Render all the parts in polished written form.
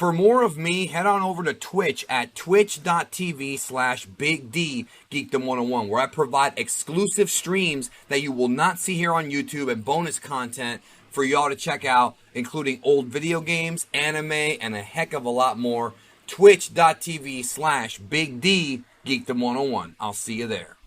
For more of me, head on over to Twitch at twitch.tv/BigD Geekdom 101, where I provide exclusive streams that you will not see here on YouTube and bonus content for y'all to check out, including old video games, anime, and a heck of a lot more. Twitch.tv/BigD Geekdom 101. I'll see you there.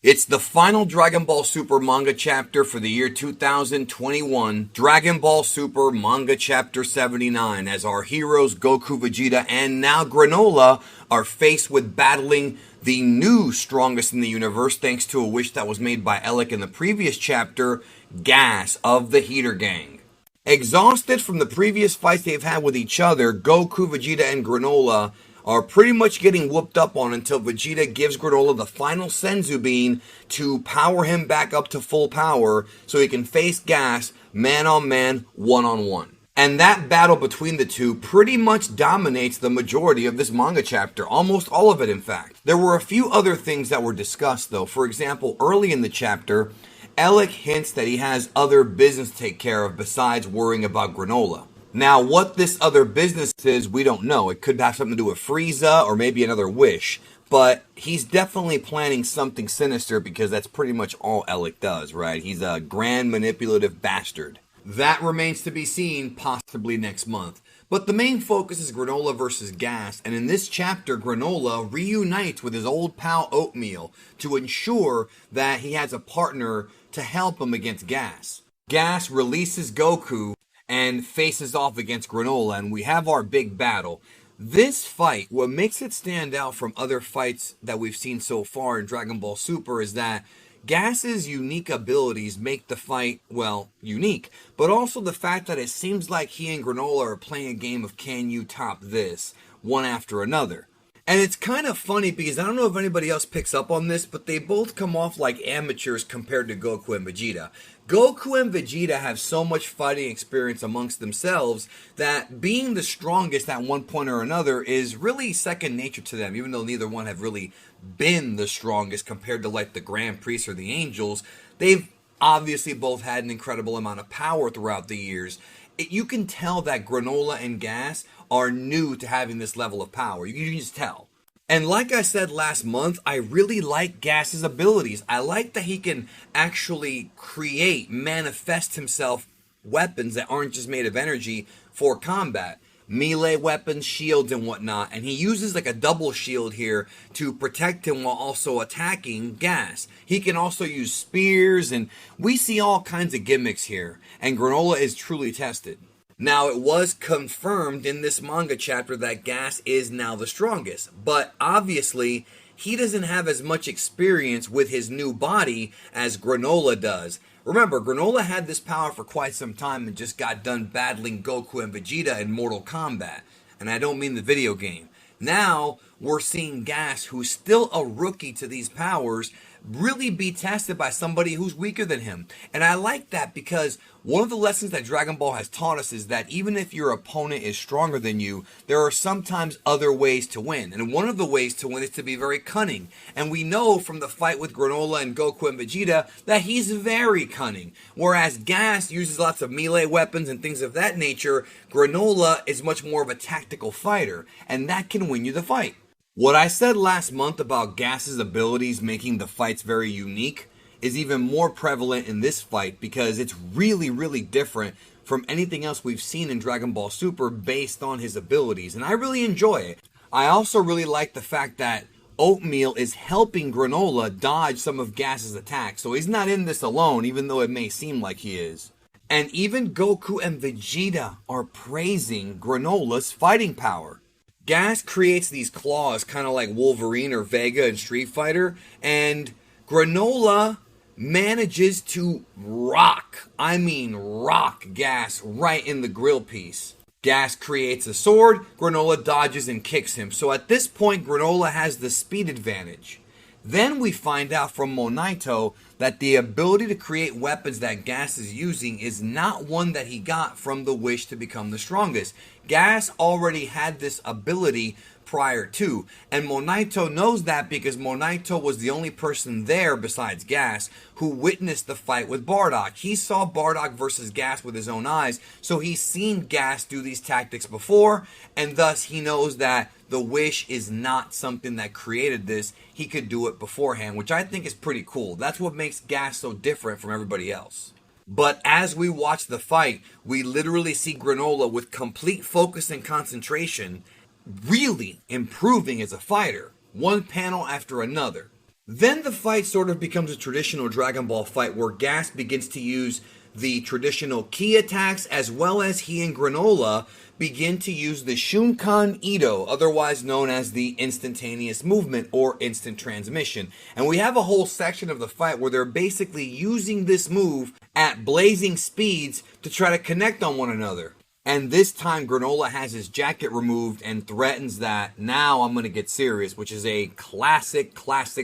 It's the final Dragon Ball Super manga chapter for the year 2021, Dragon Ball Super Manga Chapter 79, as our heroes Goku, Vegeta, and now Granolah are faced with battling the new strongest in the universe, thanks to a wish that was made by Elec in the previous chapter, Gas of the Heater Gang. Exhausted from the previous fights they've had with each other, Goku, Vegeta, and Granolah are pretty much getting whooped up on until Vegeta gives Granolah the final Senzu Bean to power him back up to full power so he can face Gas man-on-man, one-on-one. And that battle between the two pretty much dominates the majority of this manga chapter, almost all of it in fact. There were a few other things that were discussed though. For example, early in the chapter, Elec hints that he has other business to take care of besides worrying about Granolah. Now, what this other business is, we don't know. It could have something to do with Frieza or maybe another wish. But he's definitely planning something sinister because that's pretty much all Elec does, right? He's a grand manipulative bastard. That remains to be seen, possibly next month. But the main focus is Granolah versus Gas, and in this chapter, Granolah reunites with his old pal Oatmeal to ensure that he has a partner to help him against Gas. Gas releases Goku and faces off against Granolah, and we have our big battle. This fight, what makes it stand out from other fights that we've seen so far in Dragon Ball Super is that Gas's unique abilities make the fight, well, unique, but also the fact that it seems like he and Granolah are playing a game of can you top this, one after another. And it's kind of funny because I don't know if anybody else picks up on this, but they both come off like amateurs compared to Goku and Vegeta. Goku and Vegeta have so much fighting experience amongst themselves that being the strongest at one point or another is really second nature to them, even though neither one have really been the strongest compared to like the Grand Priests or the Angels. They've obviously both had an incredible amount of power throughout the years. You can tell that Granolah and Gas are new to having this level of power. You can just tell. And like I said last month, I really like Gas's abilities. I like that he can actually manifest himself weapons that aren't just made of energy for combat. Melee weapons, shields, and whatnot. And he uses like a double shield here to protect him while also attacking Gas. He can also use spears, and we see all kinds of gimmicks here. And Granolah is truly tested. Now, it was confirmed in this manga chapter that Gas is now the strongest, but obviously, he doesn't have as much experience with his new body as Granolah does. Remember, Granolah had this power for quite some time and just got done battling Goku and Vegeta in Mortal Kombat, and I don't mean the video game. Now, we're seeing Gas, who's still a rookie to these powers, really be tested by somebody who's weaker than him. And I like that because one of the lessons that Dragon Ball has taught us is that even if your opponent is stronger than you, there are sometimes other ways to win. And one of the ways to win is to be very cunning. And we know from the fight with Granolah and Goku and Vegeta that he's very cunning. Whereas Gas uses lots of melee weapons and things of that nature, Granolah is much more of a tactical fighter. And that can win you the fight. What I said last month about Gas's abilities making the fights very unique is even more prevalent in this fight because it's really, really different from anything else we've seen in Dragon Ball Super based on his abilities, and I really enjoy it. I also really like the fact that Oatmeal is helping Granolah dodge some of Gas's attacks, so he's not in this alone, even though it may seem like he is. And even Goku and Vegeta are praising Granolah's fighting power. Gas creates these claws kind of like Wolverine or Vega in Street Fighter, and Granolah manages to rock Gas right in the grill piece. Gas creates a sword, Granolah dodges and kicks him. So at this point, Granolah has the speed advantage. Then we find out from Monaito that the ability to create weapons that Gas is using is not one that he got from the wish to become the strongest. Gas already had this ability prior to. And Monaito knows that because Monaito was the only person there besides Gas who witnessed the fight with Bardock. He saw Bardock versus Gas with his own eyes, so he's seen Gas do these tactics before, and thus he knows that the wish is not something that created this. He could do it beforehand, which I think is pretty cool. That's what makes Gas so different from everybody else. But as we watch the fight, we literally see Granolah with complete focus and concentration really improving as a fighter, one panel after another. Then the fight sort of becomes a traditional Dragon Ball fight where Gas begins to use the traditional ki attacks, as well as he and Granolah begin to use the Shunkan Ito, otherwise known as the instantaneous movement or instant transmission. And we have a whole section of the fight where they're basically using this move at blazing speeds to try to connect on one another. And this time Granolah has his jacket removed and threatens that now I'm going to get serious, which is a classic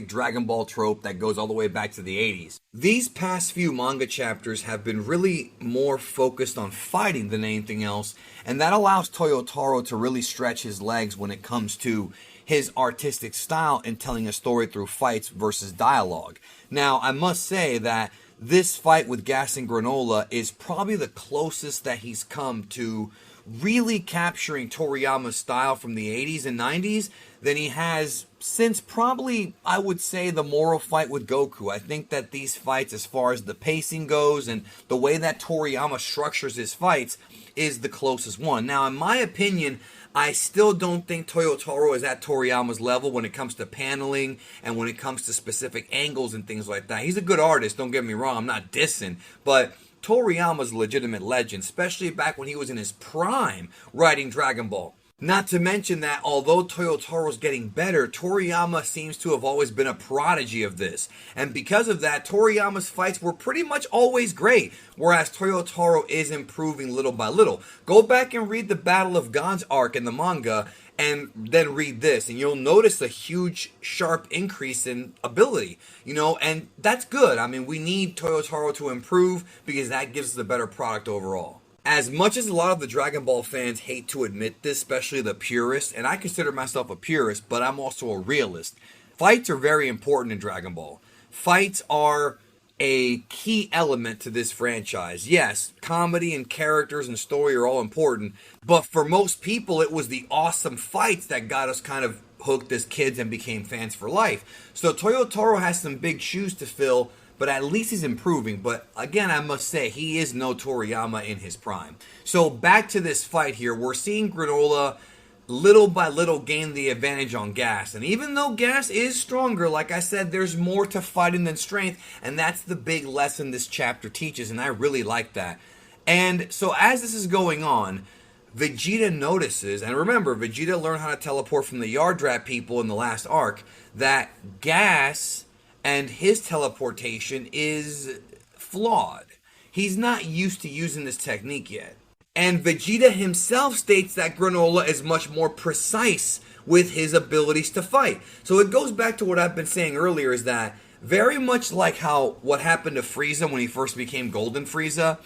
Dragon Ball trope that goes all the way back to the 80s. These past few manga chapters have been really more focused on fighting than anything else, and that allows Toyotaro to really stretch his legs when it comes to his artistic style in telling a story through fights versus dialogue. Now, I must say that this fight with Gas and Granolah is probably the closest that he's come to really capturing Toriyama's style from the 80s and 90s than he has since probably, I would say, the Moro fight with Goku. I think that these fights, as far as the pacing goes and the way that Toriyama structures his fights, is the closest one. Now, in my opinion, I still don't think Toyotaro is at Toriyama's level when it comes to paneling and when it comes to specific angles and things like that. He's a good artist, don't get me wrong, I'm not dissing, but Toriyama's a legitimate legend, especially back when he was in his prime writing Dragon Ball. Not to mention that although Toyotaro's getting better, Toriyama seems to have always been a prodigy of this. And because of that, Toriyama's fights were pretty much always great, whereas Toyotaro is improving little by little. Go back and read the Battle of Gods arc in the manga, and then read this, and you'll notice a huge, sharp increase in ability, and that's good. I mean, we need Toyotaro to improve because that gives us a better product overall. As much as a lot of the Dragon Ball fans hate to admit this, especially the purists, and I consider myself a purist, but I'm also a realist, fights are very important in Dragon Ball. Fights are a key element to this franchise. Yes, comedy and characters and story are all important, but for most people it was the awesome fights that got us kind of hooked as kids and became fans for life. So Toyotaro has some big shoes to fill, but at least he's improving. But again, I must say, he is no Toriyama in his prime. So back to this fight here, we're seeing Granolah little by little gain the advantage on Gas. And even though Gas is stronger, like I said, there's more to fighting than strength, and that's the big lesson this chapter teaches, and I really like that. And so as this is going on, Vegeta notices, and remember, Vegeta learned how to teleport from the Yardrat people in the last arc, that Gas and his teleportation is flawed. He's not used to using this technique yet. And Vegeta himself states that Granolah is much more precise with his abilities to fight. So it goes back to what I've been saying earlier, is that very much like how what happened to Frieza when he first became Golden Frieza,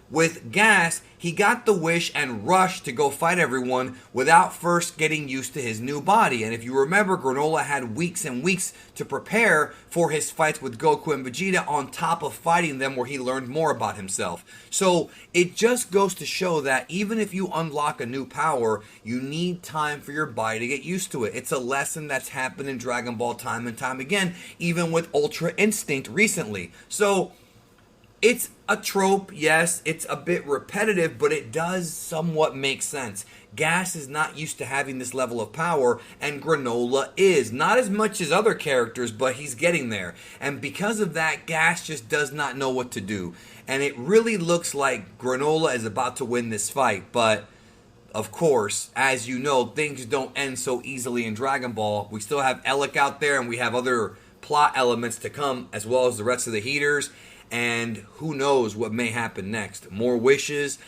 with Gas, he got the wish and rushed to go fight everyone without first getting used to his new body. And if you remember, Granolah had weeks and weeks to prepare for his fights with Goku and Vegeta on top of fighting them, where he learned more about himself. So it just goes to show that even if you unlock a new power, you need time for your body to get used to it. It's a lesson that's happened in Dragon Ball time and time again, even with Ultra Instinct recently. So it's a trope, yes, it's a bit repetitive, but it does somewhat make sense. Gas is not used to having this level of power, and Granolah is. Not as much as other characters, but he's getting there. And because of that, Gas just does not know what to do. And it really looks like Granolah is about to win this fight, but of course, as you know, things don't end so easily in Dragon Ball. We still have Elec out there, and we have other plot elements to come, as well as the rest of the heaters. And who knows what may happen next. More wishes.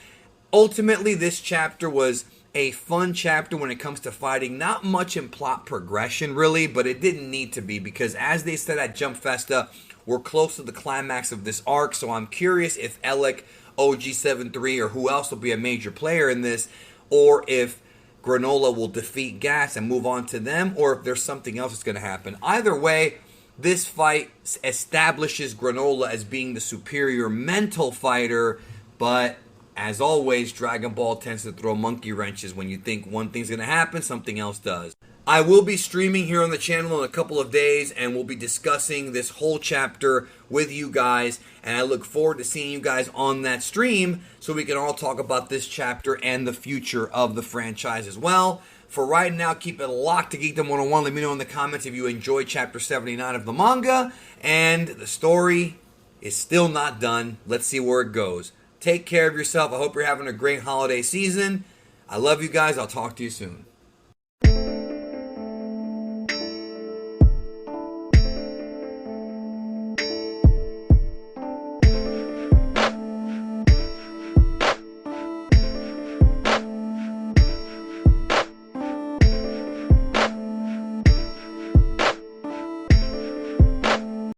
Ultimately, this chapter was a fun chapter when it comes to fighting. Not much in plot progression, really, but it didn't need to be, because as they said at Jump Festa, we're close to the climax of this arc, so I'm curious if Elec, OG73, or who else will be a major player in this, or if Granolah will defeat Gas and move on to them, or if there's something else that's going to happen. Either way, this fight establishes Granolah as being the superior mental fighter, but as always, Dragon Ball tends to throw monkey wrenches. When you think one thing's going to happen, something else does. I will be streaming here on the channel in a couple of days, and we'll be discussing this whole chapter with you guys, and I look forward to seeing you guys on that stream so we can all talk about this chapter and the future of the franchise as well. For right now, keep it locked to Geekdom 101. Let me know in the comments if you enjoyed Chapter 79 of the manga, and the story is still not done. Let's see where it goes. Take care of yourself. I hope you're having a great holiday season. I love you guys. I'll talk to you soon.